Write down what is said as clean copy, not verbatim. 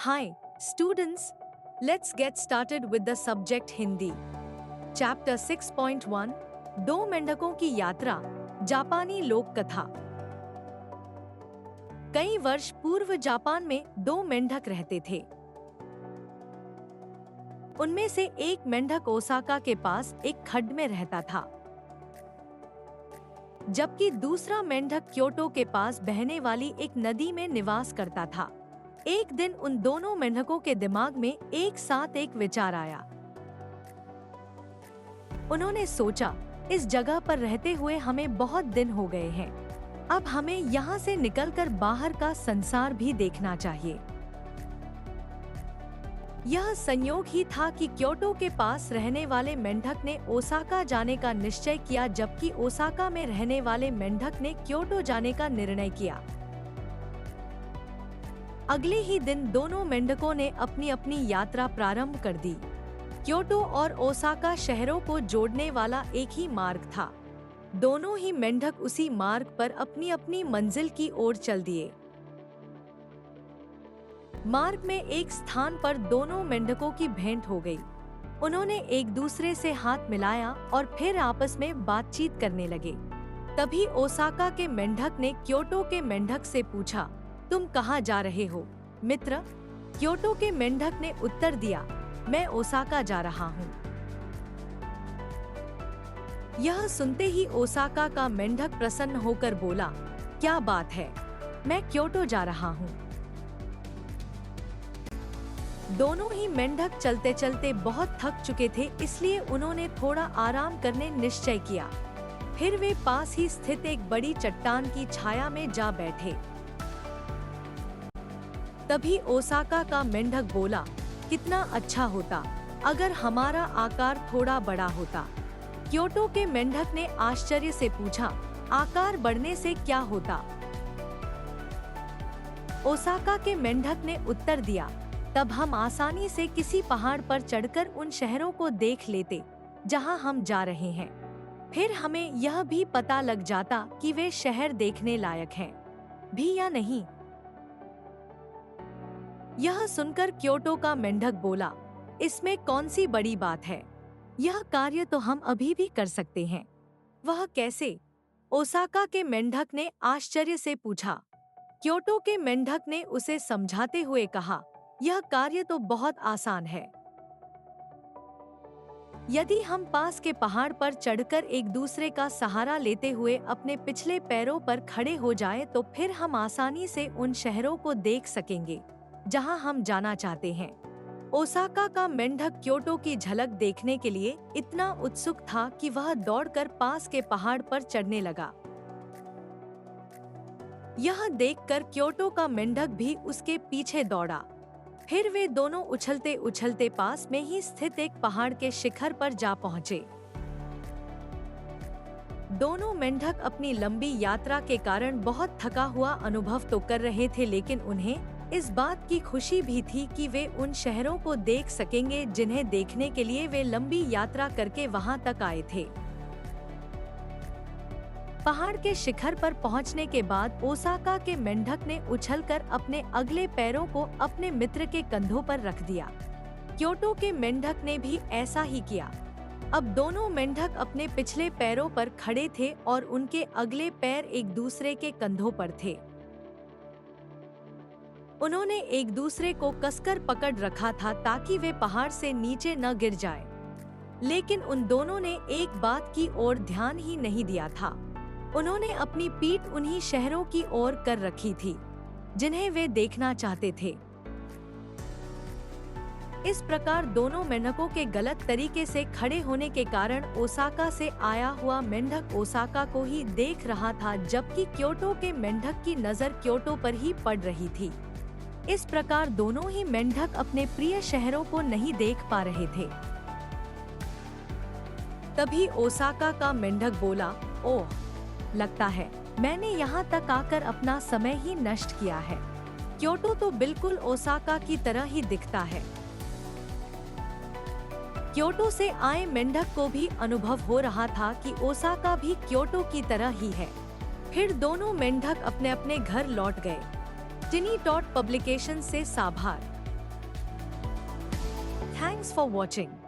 Hi, students. Let's get started with the subject Hindi. Chapter 6.1 दो मेंढकों की यात्रा, जापानी लोक कथा। कई वर्ष पूर्व जापान में दो मेंढक रहते थे। उनमें से एक मेंढक ओसाका के पास एक खड्ड में रहता था, जबकि दूसरा मेंढक क्योटो के पास बहने वाली एक नदी में निवास करता था। एक दिन उन दोनों मेंढकों के दिमाग में एक साथ एक विचार आया। उन्होंने सोचा, इस जगह पर रहते हुए हमें बहुत दिन हो गए हैं। अब हमें यहाँ से निकलकर बाहर का संसार भी देखना चाहिए। यह संयोग ही था कि क्योटो के पास रहने वाले मेंढक ने ओसाका जाने का निश्चय किया, जबकि ओसाका में रहने वाले मेंढक ने क्योटो जाने का निर्णय किया। अगले ही दिन दोनों मेंढकों ने अपनी अपनी यात्रा प्रारंभ कर दी। क्योटो और ओसाका शहरों को जोड़ने वाला एक ही मार्ग था। दोनों ही मेंढक उसी मार्ग पर अपनी अपनी मंजिल की ओर चल दिए। मार्ग में एक स्थान पर दोनों मेंढकों की भेंट हो गई। उन्होंने एक दूसरे से हाथ मिलाया और फिर आपस में बातचीत करने लगे। तभी ओसाका के मेंढक ने क्योटो के मेंढक से पूछा, तुम कहाँ जा रहे हो मित्र? क्योटो के मेंढक ने उत्तर दिया, मैं ओसाका जा रहा हूँ। यह सुनते ही ओसाका का मेंढक प्रसन्न होकर बोला, क्या बात है, मैं क्योटो जा रहा हूँ। दोनों ही मेंढक चलते चलते बहुत थक चुके थे, इसलिए उन्होंने थोड़ा आराम करने निश्चय किया। फिर वे पास ही स्थित एक बड़ी चट्टान की छाया में जा बैठे। तभी ओसाका का मेंढक बोला, कितना अच्छा होता अगर हमारा आकार थोड़ा बड़ा होता। क्योटो के मेंढक ने आश्चर्य से पूछा, आकार बढ़ने से क्या होता? ओसाका के मेंढक ने उत्तर दिया, तब हम आसानी से किसी पहाड़ पर चढ़कर उन शहरों को देख लेते जहां हम जा रहे हैं। फिर हमें यह भी पता लग जाता कि वे शहर देखने लायक हैं भी या नहीं। यह सुनकर क्योटो का मेंढक बोला, इसमें कौन सी बड़ी बात है, यह कार्य तो हम अभी भी कर सकते हैं। वह कैसे? ओसाका के मेंढक ने आश्चर्य से पूछा। क्योटो के मेंढक ने उसे समझाते हुए कहा, यह कार्य तो बहुत आसान है। यदि हम पास के पहाड़ पर चढ़कर एक दूसरे का सहारा लेते हुए अपने पिछले पैरों पर खड़े हो जाएं, तो फिर हम आसानी से उन शहरों को देख सकेंगे जहां हम जाना चाहते हैं। ओसाका का मेंढक क्योटो की झलक देखने के लिए इतना उत्सुक था कि वह दौड़कर पास के पहाड़ पर चढ़ने लगा। यह देखकर क्योटो का मेंढक भी उसके पीछे दौड़ा। फिर वे दोनों उछलते उछलते पास में ही स्थित एक पहाड़ के शिखर पर जा पहुंचे। दोनों मेंढक अपनी लंबी यात्रा के कारण बहुत थका हुआ अनुभव तो कर रहे थे, लेकिन उन्हें इस बात की खुशी भी थी कि वे उन शहरों को देख सकेंगे जिन्हें देखने के लिए वे लंबी यात्रा करके वहां तक आए थे। पहाड़ के शिखर पर पहुंचने के बाद ओसाका के मेंढक ने उछलकर अपने अगले पैरों को अपने मित्र के कंधों पर रख दिया। क्योटो के मेंढक ने भी ऐसा ही किया। अब दोनों मेंढक अपने पिछले पैरों पर खड़े थे और उनके अगले पैर एक दूसरे के कंधों पर थे। उन्होंने एक दूसरे को कसकर पकड़ रखा था ताकि वे पहाड़ से नीचे न गिर जाएं। लेकिन उन दोनों ने एक बात की ओर ध्यान ही नहीं दिया था। उन्होंने अपनी पीठ उन्हीं शहरों की ओर कर रखी थी जिन्हें वे देखना चाहते थे। इस प्रकार दोनों मेंढकों के गलत तरीके से खड़े होने के कारण ओसाका से आया हुआ मेंढक ओसाका को ही देख रहा था, जबकि क्योटो के मेंढक की नजर क्योटो पर ही पड़ रही थी। इस प्रकार दोनों ही मेंढक अपने प्रिय शहरों को नहीं देख पा रहे थे। तभी ओसाका का मेंढक बोला, ओह, लगता है मैंने यहाँ तक आकर अपना समय ही नष्ट किया है। क्योटो तो बिल्कुल ओसाका की तरह ही दिखता है। क्योटो से आए मेंढक को भी अनुभव हो रहा था कि ओसाका भी क्योटो की तरह ही है। फिर दोनों मेंढक अपने अपने घर लौट गए। टिनी टॉट पब्लिकेशन से साभार। Thanks for watching.